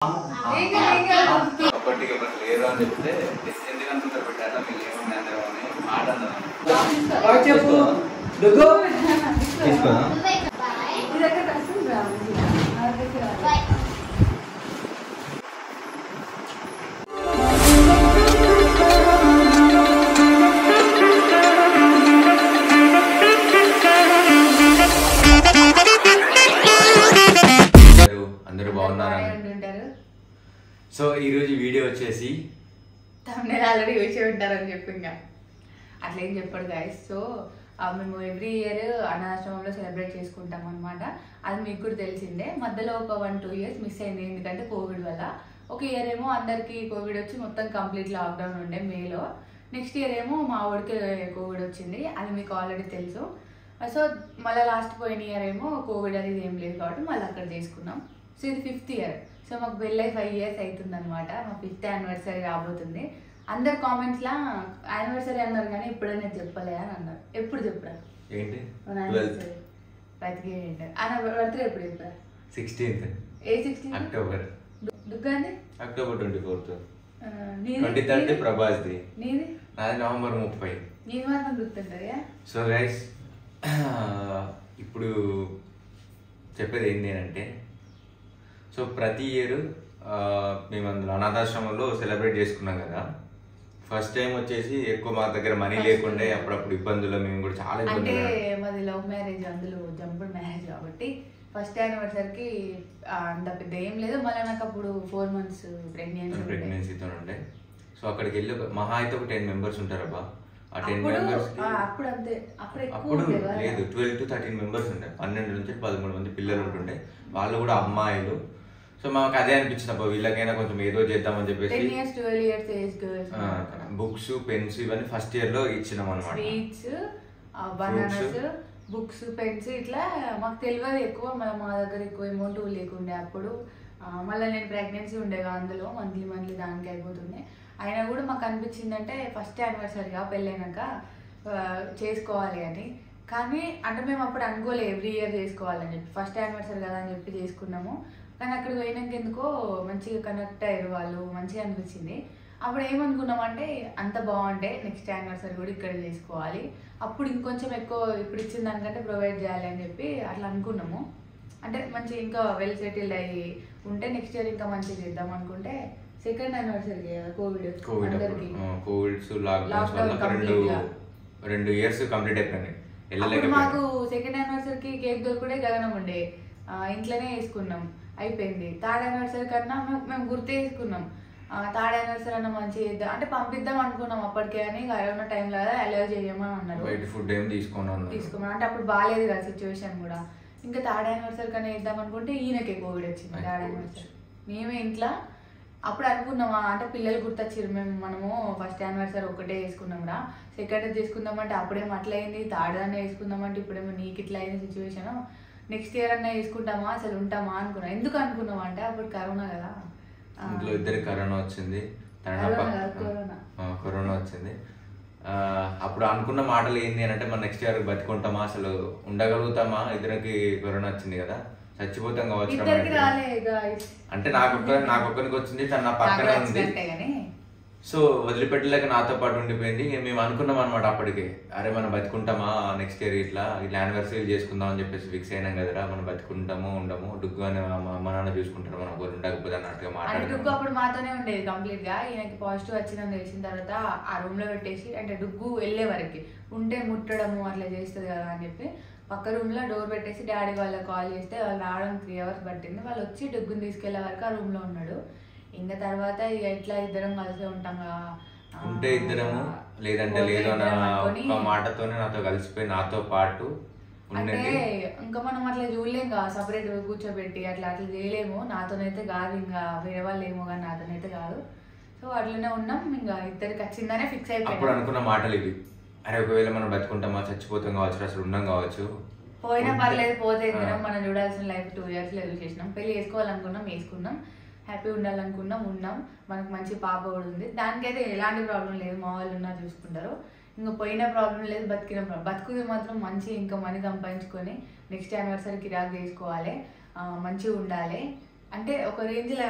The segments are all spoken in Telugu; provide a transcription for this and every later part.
ఒకటికి ఒకటి లేదు అని చెప్తే ఎందుకు అనుకుంటారు పెట్టారా మీకు ఏమన్నా అందరూ అని మాట అన్నారు చెప్పు అందరూ బాగున్నారా? సో ఈరోజు వీడియో వచ్చేసి తమిళ ఆల్రెడీ చూసి ఉంటారని చెప్పి ఇంకా అట్లా ఏం చెప్పాడు గాయస్. సో మేము ఎవ్రీ ఇయర్ అనాథాశ్రమంలో సెలబ్రేట్ చేసుకుంటాం అనమాట. అది మీకు కూడా తెలిసిందే. మధ్యలో ఒక 1-2 years మిస్ అయింది ఎందుకంటే కోవిడ్ వల్ల. ఒక ఇయర్ ఏమో అందరికి కోవిడ్ వచ్చి మొత్తం కంప్లీట్ లాక్డౌన్ ఉండే మేలో. నెక్స్ట్ ఇయర్ ఏమో మా ఊరికి కోవిడ్ వచ్చింది, అది మీకు ఆల్రెడీ తెలుసు. సో మళ్ళీ లాస్ట్ పోయిన ఇయర్ ఏమో కోవిడ్ అనేది ఏం లేదు కాబట్టి మళ్ళీ అక్కడ చేసుకున్నాం. సో ఇది 5th year. సో మాకు పెళ్ళై 5 years అవుతుంది అనమాట. మా 5th anniversary రాబోతుంది. అందరు కామెంట్స్లా యానివర్సరీ అన్నారు కానీ ఇప్పుడైనా చెప్పలే అని అన్నారు. ఎప్పుడు చెప్పరా ఏంటి బతికే ఆయన బర్త్డే ఎప్పుడు చెప్పరా? 16th. ఏ 16? అక్టోబర్. దుగ్గాంది అక్టోబర్ 24th. 23rd ప్రభాస్ది. నీది? నాది నవంబర్ 30. నీది మాత్రం గుర్తుంటుంది. సో గైస్ ఇప్పుడు చెప్పేది ఏంటి అంటే, సో ప్రతి ఇయర్ మేము అందులో అనాథాశ్రమంలో సెలబ్రేట్ చేసుకున్నాం కదా. ఫస్ట్ టైం వచ్చేసి ఎక్కువ మా దగ్గర మనీ లేకుండే, అప్పుడప్పుడు ఇబ్బందులు మేము కూడా చాలా అంటే మాది లవ్ మ్యారేజ్, అందులో జంపుడ్ మ్యారేజ్ కాబట్టి ఫస్ట్ యానివర్సరీకి అంత పెద్ద ఏం లేదు. మళ్ళీ నాకు అప్పుడు 4 months ప్రెగ్నెన్సీతో ఉండే. సో అక్కడికి వెళ్ళి మహా అయితే ఒక 10 members ఉంటారబ్బా. ఆ 10 members అప్పుడు లేదు 12 to 13 members ఉండే. 12 నుంచి 13 మంది పిల్లలు ఉంటుండే, వాళ్ళు కూడా అమ్మాయిలు. సో మాకు అదే అనిపించింది అబ్బా, వీళ్ళకైనా కొంచెం ఏదో చేద్దామని చెప్పేసి బుక్స్ పెన్స్ ఇవన్నీ ఫస్ట్ ఇయర్ లో ఇచ్చినాం అనమాట. స్వీట్స్, బనానాస్, బుక్స్, పెన్స్ ఇట్లా మాకు తెలియదు ఎక్కువ. మా దగ్గర ఎక్కువ అమౌంట్ లేకుండే అప్పుడు. మళ్ళీ నేను ప్రెగ్నెన్సీ ఉండేగా, అందులో మంత్లీ దానికి అయిపోతుండే. అయినా కూడా మాకు అనిపించింది అంటే ఫస్ట్ యానివర్సరీగా పెళ్ళైనాక చేసుకోవాలి అని. కానీ అంటే మేము అప్పుడు అనుకోలే ఎవ్రీ ఇయర్ చేసుకోవాలని చెప్పి. ఫస్ట్ యానివర్సరీ కదా అని చెప్పి చేసుకున్నాము. కానీ అక్కడికి పోయినాక ఎందుకో మంచిగా కనెక్ట్ అయ్యారు వాళ్ళు, మంచిగా అనిపించింది. అప్పుడు ఏమనుకున్నామంటే అంత బాగుంటే నెక్స్ట్ యానివర్సరీ కూడా ఇక్కడ చేసుకోవాలి, అప్పుడు ఇంకొంచెం ఎక్కువ ఇప్పుడు ఇచ్చిన దానికంటే ప్రొవైడ్ చేయాలి అని చెప్పి అట్లా అనుకున్నాము. అంటే మంచి ఇంకా వెల్ సెటిల్డ్ అయ్యి ఉంటే నెక్స్ట్ ఇయర్ ఇంకా మంచిగా చేద్దాం అనుకుంటే సెకండ్ యానివర్సరీ కోవిడ్స్ లాక్డౌన్స్ వల్ల 2 years కంప్లీట్ అయిపోయింది. మాకు సెకండ్ యానివర్సరీకి కేక్ దొరుకుడే గగనం ఉండే, ఇంట్లోనే వేసుకున్నాం, అయిపోయింది. థర్డ్ యానివర్సరీ కన్నా మేము గుర్తు వేసుకున్నాం. థర్డ్ యానివర్సరీ అన్న మంచి అంటే పంపిద్దాం అనుకున్నాం అప్పటికే, అని కరోనా టైంలో కదా అలౌ చేయమని అన్నారు. బయట ఫుడ్ ఏం తీసుకున్నాం అంటే అప్పుడు బాగాలేదు కదా సిచ్యువేషన్ కూడా. ఇంకా థర్డ్ యానివర్సరీ కన్నా వేద్దాం అనుకుంటే ఈయనకే కోవిడ్ వచ్చింది. థర్డ్ యానివర్సరీ మేమే ఇంట్లో అప్పుడు అనుకున్నామా అంటే పిల్లలు గుర్తొచ్చారు, మనము ఫస్ట్ యానివర్సరీ ఒకటే వేసుకున్నాం రా, సెకండ్ చేసుకుందామంటే అప్పుడేమో అట్లా అయింది, థర్డ్ అన్న వేసుకుందామంటే ఇప్పుడేమో నీకు ఇట్లా అయింది సిచ్యువేషన్, నెక్స్ట్ ఇయర్ అన్నా వేసుకుంటామా అసలు ఉంటామా అనుకున్నాం. ఎందుకు అనుకున్నాం అంటే అప్పుడు కరోనా కదా, ఇంట్లో ఇద్దరికి కరోనా వచ్చింది, కరోనా వచ్చింది. అప్పుడు అనుకున్న మాటలు ఏంటి అని అంటే మన నెక్స్ట్ ఇయర్ బతికుంటామా, అసలు ఉండగలుగుతామా, ఇద్దరికి కరోనా వచ్చింది కదా, చచ్చిపోతాం కావచ్చు అంటే నాకొక్కరికి వచ్చింది, తను నా పక్కనే ఉంది. సో వదిలిపెట్టలేక నాతో పాటు ఉండిపోయింది. మేము అనుకున్నాం అనమాట అప్పటికి, అరే మనం బతుకుంటామా నెక్స్ట్ ఇయర్ ఇట్లా యానివర్సరీ చేసుకుందాం అని చెప్పేసి ఫిక్స్ అయినాం కదరా, మనం బతుకుంటాము ఉండము, డుగ్గు అని మా నాన్న చూసుకుంటారు, మనం ఒకరు ఉండకపోతే అన్నట్టుగా మాట్లాడుతున్నాం. డుగ్గు అప్పుడు మాతోనే ఉండేది కంప్లీట్ గా. ఈయనకి పాజిటివ్ వచ్చిందని తెలిసిన తర్వాత ఆ రూమ్ లో పెట్టేసి, అంటే డుగ్గు వెళ్ళే వరకు ఉంటే ముట్టడము అట్లా చేస్తుంది కదా అని చెప్పి పక్క రూమ్ లో డోర్ పెట్టేసి డాడీ వాళ్ళకి కాల్ చేస్తే వాళ్ళు రావడం 3 hours పట్టింది. వాళ్ళు వచ్చి డుగ్గుని తీసుకెళ్లే వరకు ఆ రూమ్ లో ఉన్నాడు. ఇంకా తర్వాత ఇక ఇట్లా ఇద్దరం కలిసి ఉంటాం ఉంటే ఇద్దరము, లేదంటే లేదు అన్న మాటతోనే నాతో కలిసిపోయి నాతో పాటు అంటే ఇంకా మనం అట్లా చూడలేం కదా, సపరేట్ కూర్చోబెట్టి అట్లా చేయలేము. నాతోనైతే కాదు, ఇంకా వేరే వాళ్ళు ఏమో కానీ నాతోనైతే కాదు. సో అట్లనే ఉన్నాం. ఇంకా ఇద్దరికి వచ్చిందనే ఫిక్స్ అయిపోయి అప్పుడు అనుకున్న మాటలు ఇవి, అరే ఒకవేళ మనం బతుకుంటామా, చచ్చిపోతాం కావచ్చు, అసలు ఉండం కావచ్చు, పోయినా పర్లేదు, పోతే మనం చూడాల్సిన లైఫ్ 2 years లో చేసినాం. పెళ్లి వేసుకోవాలనుకున్నాం, వేసుకున్నాం, హ్యాపీ ఉండాలనుకున్నాం, ఉన్నాం. మనకు మంచి పాప కూడా ఉంది, దానికైతే ఎలాంటి ప్రాబ్లం లేదు. మా వాళ్ళు ఉన్నారు చూసుకుంటారు. ఇంకా పోయిన ప్రాబ్లం లేదు, బతుకుది మాత్రం మంచి ఇంకా మనీ సంపాదించుకొని నెక్స్ట్ యానివర్సరీకి కిరాక్ చేసుకోవాలి, మంచిగా ఉండాలి. అంటే ఒక రేంజ్లో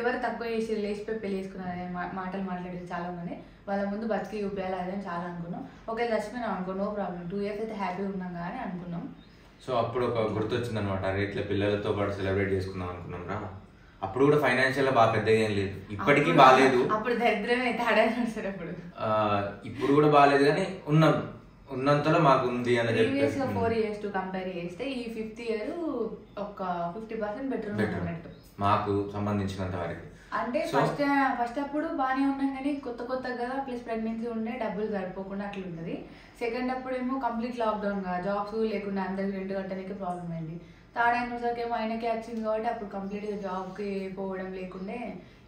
ఎవరు తక్కువ చేసి లేచిపోయి పెళ్లి చేసుకున్నారనే మాటలు మాట్లాడేది చాలా మంది. వాళ్ళ ముందు బతికి చూపించాలి అదని చాలా అనుకున్నాం. ఒకవేళ చచ్చిపోయినాం అనుకో నో ప్రాబ్లం, 2 years అయితే హ్యాపీగా ఉన్నాం కానీ అనుకున్నాం. సో అప్పుడు ఒక గుర్తొచ్చింది అనమాట, అరే ఇట్లా పిల్లలతో పాటు సెలబ్రేట్ చేసుకుందాం అనుకున్నాం రా. అప్పుడు కూడా ఫైనాన్షియల్ బాగా పెద్దగా ఏం లేదు, ఇప్పటికీ బాగాలేదు. అప్పుడు దరిద్రమే తాడారు. అప్పుడు ఇప్పుడు కూడా బాగాలేదు కానీ ఉన్నంతలో మాకు ఉంది అని ప్రీవియస్ గా 4 years టు కంపేర్ చేస్తే ఈ 5th year ఒక 50% బెటర్ ఉన్నట్టు మాకు సంబంధించినంత వరకు. అంటే ఫస్ట్ అప్పుడు బాగానే ఉన్నాం కానీ కొత్త కదా, ప్లస్ ప్రెగ్నెన్సీ ఉండే డబ్బులు సరిపోకుండా అట్లా ఉన్నది. సెకండ్ అప్పుడు ఏమో కంప్లీట్ లాక్డౌన్ గా, జాబ్స్ లేకుండా అందరికి రెంట్ కట్టడానికి ప్రాబ్లం అయింది. థర్డ్ అయినసరికి ఏమో ఆయనకే వచ్చింది కాబట్టి అప్పుడు కంప్లీట్గా జాబ్కి పోవడం లేకుండే,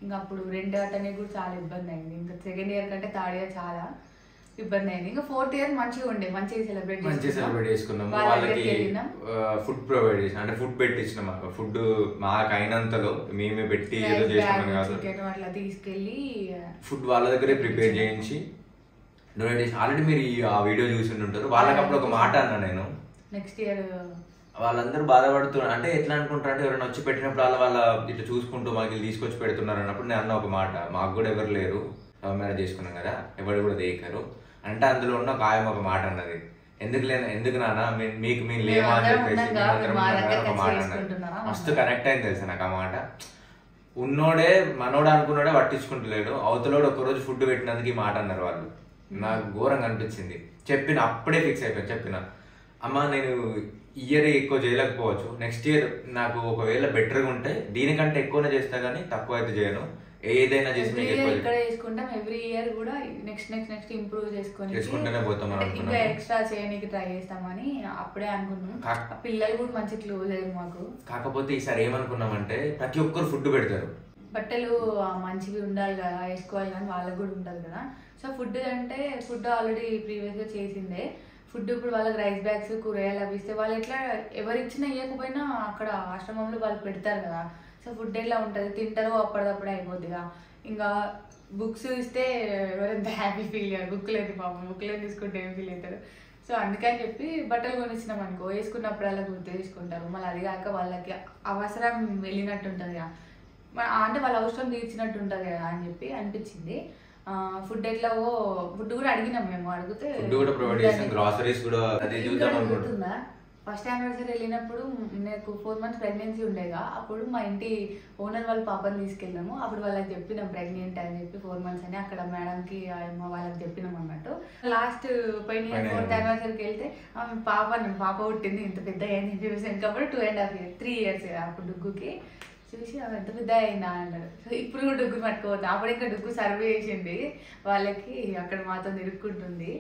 ఇంకా అప్పుడు రెంట్ కట్టడానికి కూడా చాలా ఇబ్బంది అయింది. ఇంకా సెకండ్ ఇయర్ కంటే థర్డ్ ఇయర్ చాలా ఇబ్బంది అయింది. ఇంకా 4th year మంచిగా ఉండే, మంచిగా సెలబ్రేట్ చేసుకున్నాము. వాళ్ళకి ఫుడ్ ప్రొవైడ్ చేసినాం, అంటే ఫుడ్ పెట్టించినాం. ఫుడ్ మాకు అయినంతలో మేమే పెట్టి ఏదో చేసినాం కాదు, అట్లా తీసుకెళ్ళి ఫుడ్ వాళ్ళ దగ్గరే ప్రిపేర్ చేయించి డొనేట్ చేసి. ఆల్రెడీ మీరు ఆ వీడియో చూసి ఉంటారు. వాళ్ళకి అప్పుడు ఒక మాట అన్నా నేను, నెక్స్ట్ ఇయర్ వాళ్ళందరూ బాధపడుతున్నారు అంటే ఎట్లా అనుకుంటారు అంటే ఎవరైనా వచ్చి పెట్టినప్పుడు వాళ్ళ ఇట్లా చూసుకుంటూ మాకు తీసుకొచ్చి పెడుతున్నారు అన్నప్పుడు నేను అన్న ఒక మాట, మాకు కూడా ఎవరు లేరు, లవ్ మ్యారేజ్ చేసుకున్నాం కదా, ఎవరు కూడా దేకరు అంటే అందులో ఉన్న ఒక ఆయన ఒక మాట అన్నది, ఎందుకు నాన్న మీకు మేము లేమా అని చెప్పేసి ఒక మాట అన్నది. మస్తు కనెక్ట్ అయింది తెలుసా నాకు ఆ మాట. ఉన్నోడే మనోడు అనుకున్నాడే పట్టించుకుంటలేడు, అవతలోడు ఒకరోజు ఫుడ్ పెట్టినందుకు ఈ మాట అన్నారు వాళ్ళు. నాకు ఘోరంగా అనిపించింది. అప్పుడే ఫిక్స్ అయిపోయింది. చెప్పిన అమ్మ నేను ఇయర్ ఎక్కువ చేయలేకపోవచ్చు, నెక్స్ట్ ఇయర్ నాకు ఒకవేళ బెటర్గా ఉంటే దీనికంటే ఎక్కువనే చేస్తా కానీ తక్కువ అయితే చేయను, ఏదైనా చేసి ఇక్కడ చేసుకుంటాం. ఎవ్రీ ఇయర్ కూడా నెక్స్ట్ ఇంప్రూవ్ చేసుకుంటూనే పోతాం, ఇంకా ఎక్స్ట్రా చేయడానికి ట్రై చేస్తామని అప్పుడే అనుకున్నాం. పిల్లలు కూడా మంచి క్లోజ్ అయ్యారు మాకు. కాకపోతే ఈసారి ఏమనుకున్నామంటే ప్రతి ఒక్కరు ఫుడ్ పెడతారు, బట్టలు మంచిగా ఉండాలి కదా, వేసుకోవాలి కానీ వాళ్ళకి కూడా ఉండాలి కదా. సో ఫుడ్ అంటే ఫుడ్ ఆల్రెడీ ప్రీవియస్ గా చేసిందే. ఫుడ్ ఇప్పుడు వాళ్ళకి రైస్ బ్యాగ్స్ కూరగాయలు అవి ఇస్తే వాళ్ళు ఎట్లా ఎవరు ఇచ్చినా ఇవ్వకపోయినా అక్కడ ఆశ్రమంలో వాళ్ళు పెడతారు కదా. సో ఫుడ్ ఎట్లా ఉంటుంది, తింటారో అప్పటిదప్పుడే అయిపోద్దిగా. ఇంకా బుక్స్ ఇస్తే ఎవరైనా హ్యాపీ ఫీల్ అయ్యారు, బుక్ లేదు పాపం, బుక్లో తీసుకుంటే ఏం ఫీల్ అవుతారు. సో అందుకని చెప్పి బట్టలు కొనిచ్చినాం అనుకో, వేసుకున్నప్పుడు అలా గుర్తు తీసుకుంటారు. మళ్ళీ అది కాక వాళ్ళకి అవసరం వెళ్ళినట్టు ఉంటుంది కదా, అంటే వాళ్ళ అవసరం తీర్చినట్టు ఉంటుంది కదా అని చెప్పి అనిపించింది. ఫుడ్ ఎట్లాగో ఫుడ్ కూడా అడిగినాం మేము, అడిగితే గుర్తుందా ఫస్ట్ యానివర్సరీ వెళ్ళినప్పుడు నాకు 4 months ప్రెగ్నెన్సీ ఉండేగా, అప్పుడు మా ఇంటి ఓనర్ వాళ్ళ పాపని తీసుకెళ్ళాము. అప్పుడు వాళ్ళకి చెప్పినాం ప్రెగ్నెంట్ అని చెప్పి 4 months అని, అక్కడ మేడంకి వాళ్ళకి చెప్పినాం అన్నట్టు. లాస్ట్ పోయిన 4th యానివర్సరీకి వెళ్తే పాప పుట్టింది, ఇంత పెద్ద అయింది చూసాను కాబట్టి 2.5 years 3 years అప్పుడు డుగ్గుకి చూసి ఎంత పెద్ద అయిందా అన్నారు. సో ఇప్పుడు కూడా డుగ్గు పట్టుకోవద్దు, అప్పుడు ఇంకా డుగ్గు సర్వే చేసింది వాళ్ళకి, అక్కడ మాతో తిరుక్కుంటుంది.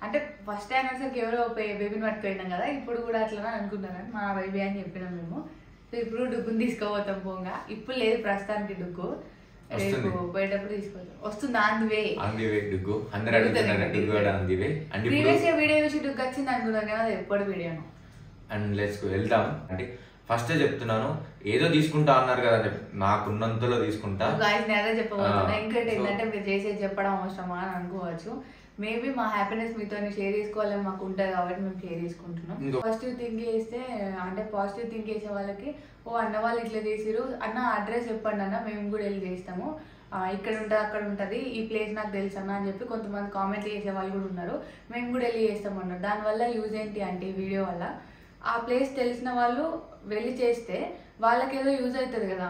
అంటే ఫస్ట్ యానివర్సరీకి ఎవరో బేబీని పట్టుకుపోయినాం కదా, ఇప్పుడు కూడా అట్లా అనుకుంటున్నాను మా బేబీ అని చెప్పినాం మేము. సో ఇప్పుడు డుగ్గుని తీసుకోపోతాం పోగా, ఇప్పుడు లేదు ప్రస్తుతానికి డుగ్గు, రేపు పోయేటప్పుడు తీసుకోవచ్చు. వస్తుంది ప్రీవియస్ వీడియో చూసి డుగ్గు వచ్చింది అనుకున్నాను కదా, అది ఎప్పుడు వీడియోను. అండ్ లెట్స్ వెళ్దాం. అంటే ఫస్ట్ చెప్తున్నాను, ఏదో తీసుకుంటా అన్నారు కదా, నాకున్నంతలో తీసుకుంటా. నేనే చెప్పబోతున్నా. ఇంకోటి ఏంటంటే మీరు చేసేది చెప్పడం అవసరమా అని అనుకోవచ్చు. మేబీ మా హ్యాపీనెస్ మీతో షేర్ చేసుకోవాలని మాకు ఉంటుంది కాబట్టి మేము షేర్ చేసుకుంటున్నాం. పాజిటివ్ థింక్ చేస్తే, అంటే పాజిటివ్ థింక్ చేసే వాళ్ళకి అన్న వాళ్ళు ఇట్లా చేసిరు అన్న అడ్రస్ చెప్పండి అన్న, మేము కూడా వెళ్ళి చేస్తాము, ఇక్కడ ఉంటుంది అక్కడ ఉంటుంది, ఈ ప్లేస్ నాకు తెలుసు అన్న అని చెప్పి కొంతమంది కామెంట్లు చేసే వాళ్ళు కూడా ఉన్నారు. మేము కూడా వెళ్ళి చేస్తామన్నారు. దానివల్ల యూజ్ ఏంటి అంటే ఈ వీడియో వల్ల ఆ ప్లేస్ తెలిసిన వాళ్ళు వెళ్ళి చేస్తే వాళ్ళకి ఏదో యూజ్ అవుతుంది కదా.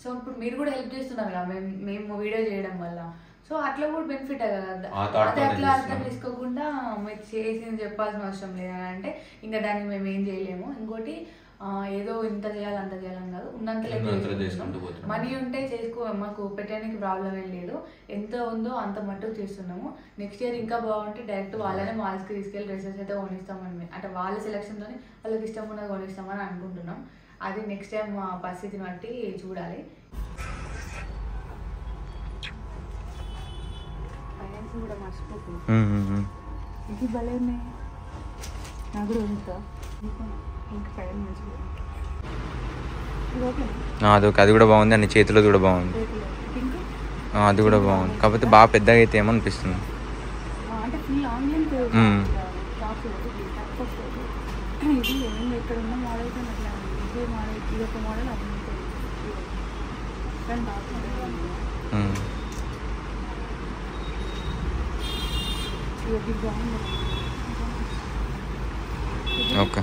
సో ఇప్పుడు మీరు కూడా హెల్ప్ చేస్తున్నారు కదా మేము వీడియో చేయడం వల్ల. సో అట్లా కూడా బెనిఫిట్ కదా. అదే అట్లా అర్థం చేసుకోకుండా మీరు చేసింది చెప్పాల్సిన అవసరం లేదని అంటే ఇంకా దానికి మేము ఏం చేయలేము. ఇంకోటి ఏదో ఇంత చేయాలి అంత చేయాలని కాదు, ఉన్నంతలో మనీ ఉంటే మాకు పెట్టడానికి ప్రాబ్లం ఏం లేదు. ఎంత ఉందో అంత మట్టుకు చేస్తున్నాము. నెక్స్ట్ ఇయర్ ఇంకా బాగుంటే డైరెక్ట్ వాళ్ళనే మాల్స్కి తీసుకెళ్ళి డ్రెస్సెస్ అయితే కొనిస్తామని, అంటే వాళ్ళ సెలక్షన్తో వాళ్ళకి ఇష్టం ఉన్నది కొనిస్తామని అనుకుంటున్నాం. అది నెక్స్ట్ టైం మా పరిస్థితిని బట్టి చూడాలి. కూడా మర్చిపోతుంది ఇది భలే ఉన్నాయి, నాకు కూడా ఉంటా. అది కూడా బాగుంది, అన్ని చేతిలో కూడా బాగుంది, అది కూడా బాగుంది. కాకపోతే బాగా పెద్దగా అయితే ఏమో అనిపిస్తుంది. ఓకే.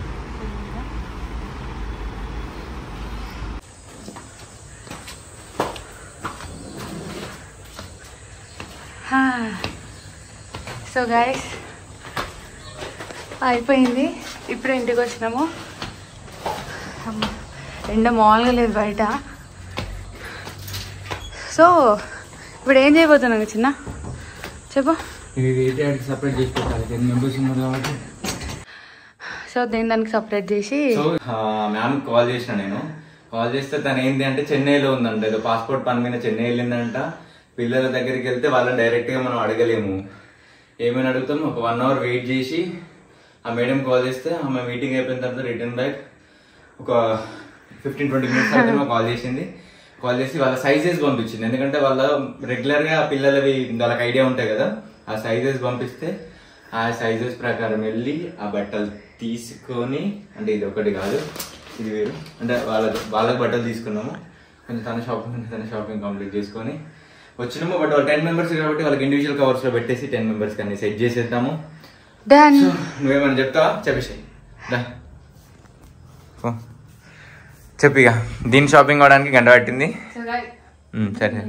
సో గైస్ అయిపోయింది, ఇప్పుడు ఇంటికి వచ్చినాము. ఎండ మామూలుగా లేదు బయట. సో ఇప్పుడు ఏం చేయబోతున్నాను చిన్న చెప్పు. సపరేట్ చేసి పెట్టాలి, 10 మెంబర్స్ ఉన్నారు కాబట్టి. సో దానికి సపరేట్ చేసి మ్యామ్ కాల్ చేసిన, నేను కాల్ చేస్తే తను ఏంటి అంటే చెన్నైలో ఉందంట, ఏదో పాస్పోర్ట్ పని మీద చెన్నై వెళ్ళిందంట. పిల్లల దగ్గరికి వెళ్తే వాళ్ళని డైరెక్ట్గా మనం అడగలేము, ఏమైనా అడుగుతాం. ఒక 1 hour వెయిట్ చేసి ఆ మేడం కాల్ చేస్తే ఆమె మీటింగ్ అయిపోయిన తర్వాత రిటర్న్ బ్యాక్ ఒక 15-20 minutes అయితే మాకు కాల్ చేసింది. కాల్ చేసి వాళ్ళ సైజెస్ పంపించింది, ఎందుకంటే వాళ్ళ రెగ్యులర్గా పిల్లలవి వాళ్ళకి ఐడియా ఉంటాయి కదా, ఆ సైజెస్ పంపిస్తే ఆ సైజెస్ ప్రకారం వెళ్ళి ఆ బట్టలు తీసుకొని, అంటే ఇది ఒకటి కాదు ఇది వేరు, అంటే వాళ్ళకి బట్టలు తీసుకున్నాము. కొంచెం తన షాపింగ్ కంప్లీట్ చేసుకొని వచ్చినాము. బట్ వాళ్ళు 10 members కాబట్టి వాళ్ళకి ఇండివిజువల్ కవర్స్ లో పెట్టేసి 10 members అన్ని సెట్ చేసేద్దాము. నువ్వేమన్నా చెప్తావా? చెప్పేసి చెప్పిగా. దీని షాపింగ్ అవడానికి గంట పట్టింది. సరే.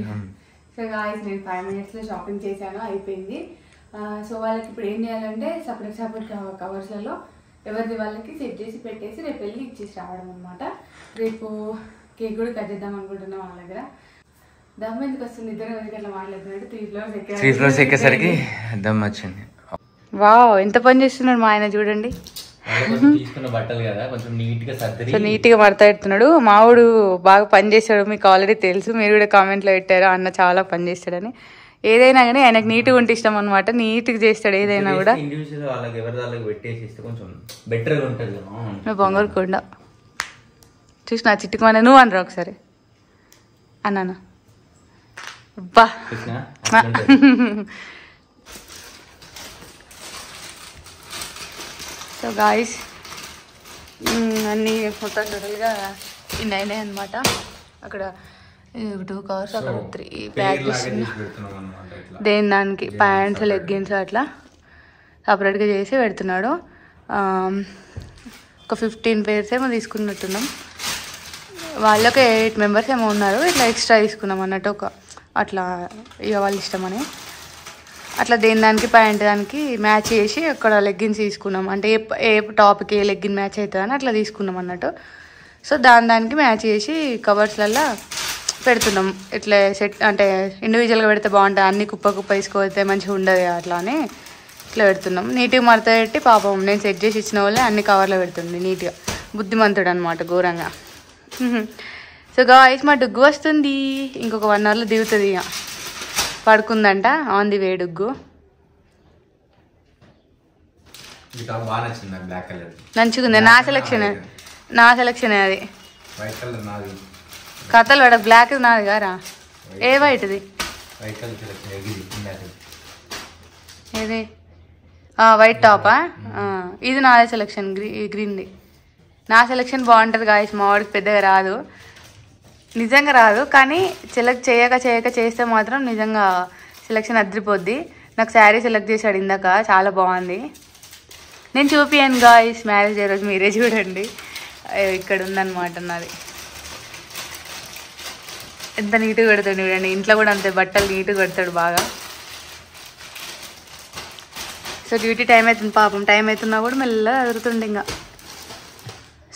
సో గాయ్స్ నేను 5 minutes లో షాపింగ్ చేశాను, అయిపోయింది. సో వాళ్ళకి ఇప్పుడు ఏం చేయాలంటే సపరేట్ కవర్స్లలో ఎవరిది వాళ్ళకి సెట్ చేసి పెట్టేసి రేపు వెళ్ళి ఇచ్చేసి రావడం అనమాట. రేపు కేక్ కూడా కట్ చేద్దాం అనుకుంటున్నాం వాళ్ళ దగ్గర. దమ్ ఎందుకు వస్తుంది, ఇద్దరు అట్లా మాట్లాడుతున్నాడు. 3 floors ఎక్కేసరికి దమ్ వచ్చింది. వావ్, ఎంత పని చేస్తున్నాడు మా ఆయన చూడండి. తీసుకున్న బట్టలు కదా కొంచెం నీట్ గా సర్ది, సో నీట్ గా మడత పెడుతున్నాడు. మావుడు బాగా పని చేస్తాడు, మీకు ఆల్రెడీ తెలుసు, మీరు కూడా కామెంట్ లో పెట్టారు అన్న చాలా పని చేస్తాడని. ఏదైనా కానీ ఆయనకు నీట్గా ఉంటే ఇష్టం అనమాట, నీట్గా చేస్తాడు ఏదైనా కూడా. ఇండివిజువల్ వాళ్ళకి ఎవరి వాళ్ళకి పెట్టేసి ఇస్తే కొంచెం బెటర్గా ఉంటుంది. నువ్వు బొంగరకుండా చూసి నా చిట్టుకుమన్నా నువ్వు అనరా ఒకసారి అన్నాను. అబ్బా సో గాయస్ అన్నీ మొత్తం టోటల్గా ఇన్ని అయినాయి అనమాట. అక్కడ 2 covers, అక్కడ 3 ప్యాక్ దేని దానికి ప్యాంట్స్ లెగ్గిన్స్ అట్లా సపరేట్గా చేసి పెడుతున్నాడు. ఒక 15 pairs ఏమో తీసుకున్నట్టున్నాం. వాళ్ళకి 8 members ఏమో ఉన్నారు, ఇట్లా ఎక్స్ట్రా తీసుకున్నాం అన్నట్టు. ఒక అట్లా ఇక వాళ్ళ ఇష్టమని అట్లా దేని దానికి ప్యాంట్ దానికి మ్యాచ్ చేసి అక్కడ లెగ్గిన్స్ తీసుకున్నాం. అంటే ఏ టాప్కి ఏ లెగ్గిన్ మ్యాచ్ అవుతుందని అట్లా తీసుకున్నాం అన్నట్టు. సో దానికి మ్యాచ్ చేసి కవర్స్లలో పెడుతున్నాం. ఇట్లా సెట్ అంటే ఇండివిజువల్గా పెడితే బాగుంటుంది, అన్ని కుప్ప వేసుకోతే మంచిగా ఉండదు అట్లా అని ఇట్లా పెడుతున్నాం. నీట్గా మడత పెట్టి పాపం నేను సెట్ చేసి ఇచ్చిన వాళ్ళే అన్ని కవర్లో పెడుతుంది నీట్గా. బుద్ధిమంతుడు అనమాట ఘోరంగా. సో గాయ్స్ మా డుగ్గు వస్తుంది, ఇంకొక 1 hourలో దిగుతుంది. ఇక పడుకుందంట, ఆన్ ది వే డుగ్గు. మంచిగా ఉంది, నా సెలెక్షన్ అది. కథలు వాడ బ్లాక్ నాది గారా, ఏ వైట్ది ఏది వైట్ టాపా? ఇది నాదే సెలెక్షన్, గ్రీన్ది. నా సెలెక్షన్ బాగుంటుంది గాయస్, మా వాడికి పెద్దగా రాదు, నిజంగా రాదు. కానీ సెలెక్ట్ చేయక చేస్తే మాత్రం నిజంగా సెలెక్షన్ అదిరిపోద్ది. నాకు శారీ సెలెక్ట్ చేశాడు ఇందాక, చాలా బాగుంది. నేను చూపియాను గాయస్ మ్యారేజ్ డే రోజు, మీరే చూడండి. ఇక్కడ ఉందన్నమాట నాది. ఎంత నీట్గా పెడతాడు చూడండి, ఇంట్లో కూడా అంతే బట్టలు నీట్గా పెడతాడు బాగా. సో డ్యూటీ టైం అవుతుంది పాపం, టైం అవుతున్నా కూడా మెల్లగా ఎదురుతుండే ఇంకా.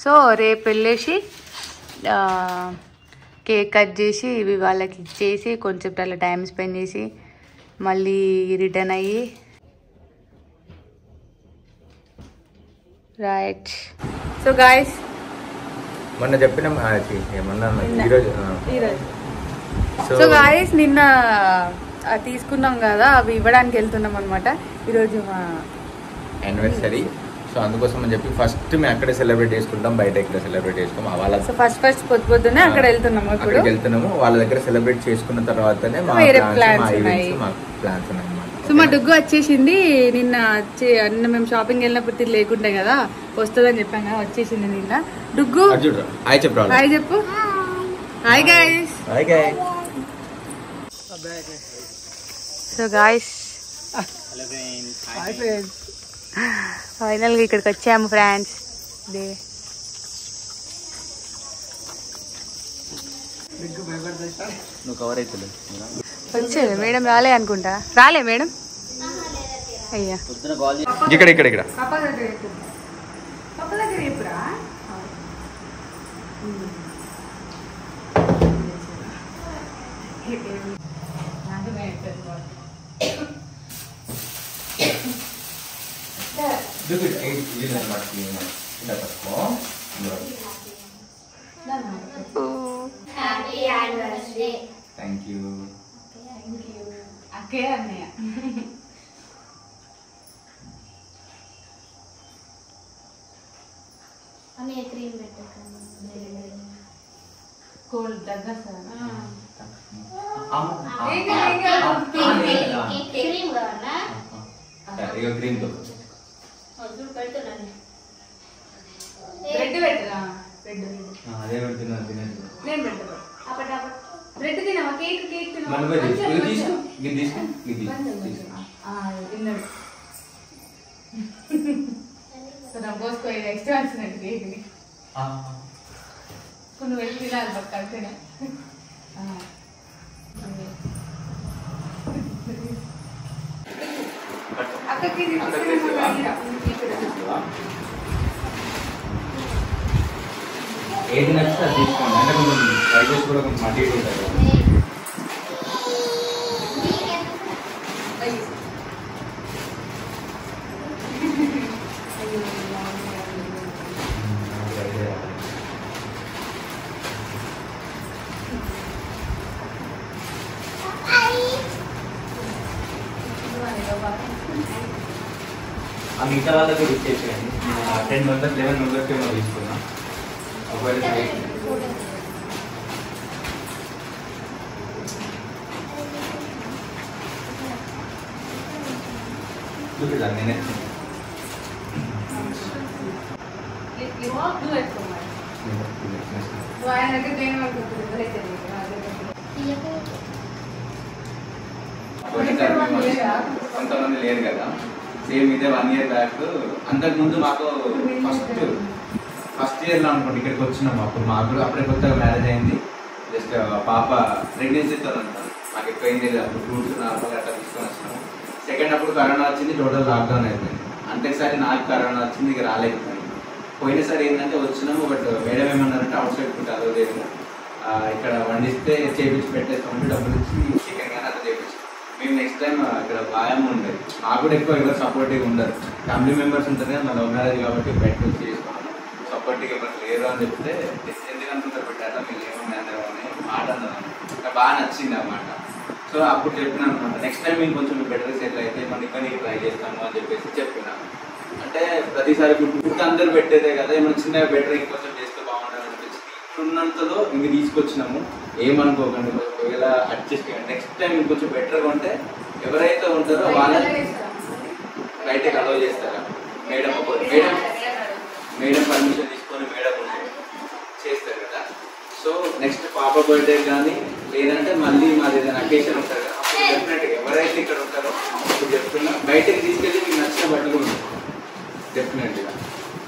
సో రేపు వెళ్ళేసి కేక్ కట్ చేసి ఇవి వాళ్ళకి ఇచ్చేసి కొంచెం అలా టైం స్పెండ్ చేసి మళ్ళీ రిటర్న్ అయ్యి రైట్. సో గాయస్ మొన్న చెప్పిన ఈరోజు సో గాయస్ నిన్న తీసుకున్నాం కదా, అవి ఇవ్వడానికి వెళ్తున్నాం అనమాట ఈరోజు మా యానివర్సరీ. సో అందుకోసం అని చెప్పి ఫస్ట్ మేము అక్కడే సెలబ్రేట్ చేసుకుంటాం, బయట ఇక్కడ సెలబ్రేట్ చేసుకుంటాం. వాళ్ళ ఫస్ట్ పొద్దున్నే అక్కడ వెళ్తున్నాము, వెళ్తున్నాము. వాళ్ళ దగ్గర సెలబ్రేట్ చేసుకున్న తర్వాతనే మా ప్లాన్స్ ఉన్నాయి. సో మా డుగ్గు వచ్చేసింది. నిన్న మేము షాపింగ్ వెళ్ళినప్పుడు ఇది లేకుంటే కదా, వస్తుందని చెప్పాం కదా, వచ్చేసింది నిన్న. డుగ్గు హాయ్ చెప్పు. హాయ్ చెప్పు. Hi guys. Okay. So guys ఫైనల్గా ఇక్కడికి వచ్చాము ఫ్రెండ్స్. నువ్వు కవర్ అవుతుంది వచ్చేది మేడం రాలే అనుకుంటా. రాలే మేడం. అయ్యా ఇక్కడ ఇక్కడ ఇక్కడ థ్యాంక్ యూ. అక్కే అన్నయ్య కోల్డ్ దగ్గర ఇక క్రీమ్ తో బ్రెడ్ పెట్టరా? బ్రెడ్ అదే పెడుతున్నా తినండి. నేను పెట్టను. బ్రెడ్ తినవా? కేక్ కేక్ తినవా? పోసుకో నెక్స్ట్ వచ్చినట్టు కేక్ని కొన్ని వెళ్ళి తినాలి పక్క కలిసినా. అక్కకి ఏది నచ్చితే అది తీసుకోండి. అంటే కొంచెం రైస్ కూడా కొంచెం మట్టి ఉంటుంది. ఆ మిగతా వాళ్ళకి ఇచ్చేసేయండి. 10 మెంబర్స్ 11 మెంబర్స్కి ఏమో తీసుకున్నా. ఒకవేళ చూపిద్దాం నేనే కొంతమంది లేరు కదా. సేమ్ ఇదే 1 year బ్యాక్. అంతకుముందు మాకు ఫస్ట్ ఇయర్లో అనుకోండి ఇక్కడికి వచ్చినాము. అప్పుడు మాకు అప్పుడే కొత్తగా మ్యారేజ్ అయింది. జస్ట్ పాప ప్రెగ్నెన్సీతో ఉంటాను. మాకు ఎక్కువ ఏం తెలియదు. అప్పుడు ఫ్రూట్స్ నార్మల్ అట్లా తీసుకొని వచ్చినాము. సెకండ్ అప్పుడు కరోనా వచ్చింది. టోటల్ లాక్డౌన్ అయిపోయింది. అంతేసారి నాకు కరోనా వచ్చింది. ఇక రాలేకపోయింది. పోయినసారి ఏంటంటే వచ్చినాము. బట్ మేడం ఏమన్నారంటే అవుట్ సైడ్ ఫుడ్ అలో లేదు, ఇక్కడ వండిస్తే చేపించి పెట్టేస్తామంటే డబ్బులు ఇచ్చి చికెన్ కానీ అట్లా చేపించి మేము నెక్స్ట్ టైం ఇక్కడ భయం ఉండేది. మాకు కూడా ఎక్కువ ఎవరు సపోర్టివ్ ఉండరు. ఫ్యామిలీ మెంబర్స్ ఉంటుంది కదా, లవ్ మ్యారేజ్ కాబట్టి పెట్టి చేసుకోవాలి. సపోర్టివ్ ఎవరు లేరు అని చెప్తే ఎందుకంటుంటారు పెట్టారా మీరు ఏమన్నా అని మాట అన్నారు. బాగా నచ్చింది అన్నమాట. సో అప్పుడు చెప్పినాను అనమాట, నెక్స్ట్ టైం మేము కొంచెం బెటర్ సెటిల్ అయితే మన ఇక్కడ ట్రై చేస్తాము అని చెప్పేసి చెప్పినాను. అంటే ప్రతిసారి ఫుడ్ అందరూ పెట్టేదే కదా, ఏమైనా చిన్నగా బెటర్ ఇంకొంచెం చేస్తే బాగుంటుంది అనిపించింది. ఉన్నంతలో ఇంక తీసుకొచ్చినాము. ఏమనుకోకండి, ఒకవేళ అడ్జస్ట్ చేయండి. నెక్స్ట్ టైం ఇంకొంచెం బెటర్గా ఉంటే ఎవరైతే ఉంటారో వాళ్ళని బయటకి అలౌ చేస్తారా మేడం మేడం పర్మిషన్ తీసుకొని మేడం చేస్తారు కదా. సో నెక్స్ట్ పాప బర్త్డే కానీ లేదంటే మళ్ళీ మాది ఏదైనా అకేషన్ ఉంటారు కదా, అప్పుడు డెఫినెట్గా ఎవరైతే ఇక్కడ ఉంటారో ఇప్పుడు చెప్తున్నా బయటకి తీసుకెళ్ళి మీకు నచ్చిన బట్టలు ఉంటాయి డెఫినెట్గా.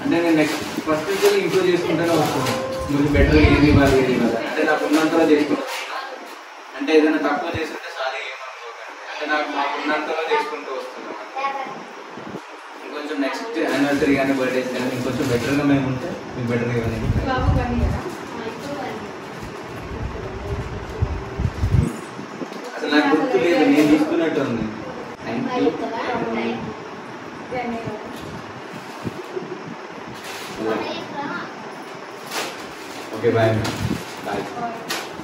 అంటే నేను నెక్స్ట్ ఫస్ట్ నుంచి ఇంప్రూవ్ చేసుకుంటూనే వస్తున్నాను. కొంచెం బెటర్ ఏది ఇవ్వాలి ఏది ఇవ్వాలి అంటే నాకు ఉన్నంతలో చేసుకుంటూ వస్తున్నాను. అంటే ఏదైనా తక్కువ చేసుకుంటే సారీ ఏమనుకోకండి. అంటే నాకు ఉన్నంతలో చేసుకుంటూ వస్తున్నాను. ఇంకొంచెం నెక్స్ట్ యానివర్సరీ కానీ బర్త్డేస్ కానీ ఇంకొంచెం బెటర్గా మేము ఉంటే మీకు బెటర్గా ఇవ్వాలి. అసలు నాకు గుర్తు లేదు, నేను తీసుకున్నట్టు ఉంది. Thank you. Okay bye madam. Bye.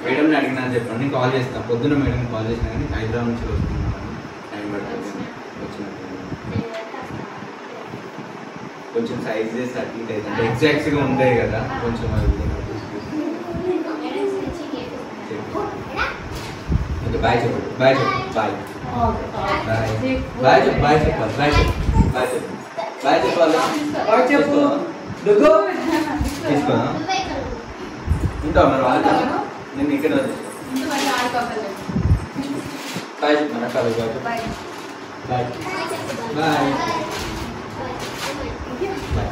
మేడంని అడిగినా చెప్పండి, నేను కాల్ చేస్తాను. పొద్దున్న మేడంని కాల్ చేసినా కానీ హైదరాబాద్ నుంచి వస్తున్నాను, టైం పడుతుంది వచ్చినట్టు. కొంచెం సైజెస్ అట్లా అంటే ఎగ్జాక్ట్గా ఉంటాయి కదా, కొంచెం ఓకే బాయ్ చెప్పండి. బాయ్ చెప్పండి. బాయ్ బాయ్ బాయ్ చెప్పు. బాయ్ చెప్పాలి. బాయ్ చెప్పు. బాయ్ చెప్పు. బాయ్ చెప్పాలి. చెప్పు. తీసుకో ఉంటావు మరి వాళ్ళ నేను ఇక్కడ బాయ్ చెప్పండి అక్క bye bye bye bye bye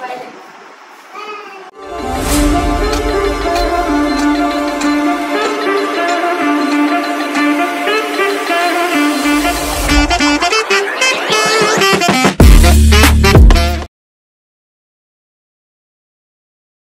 Bye.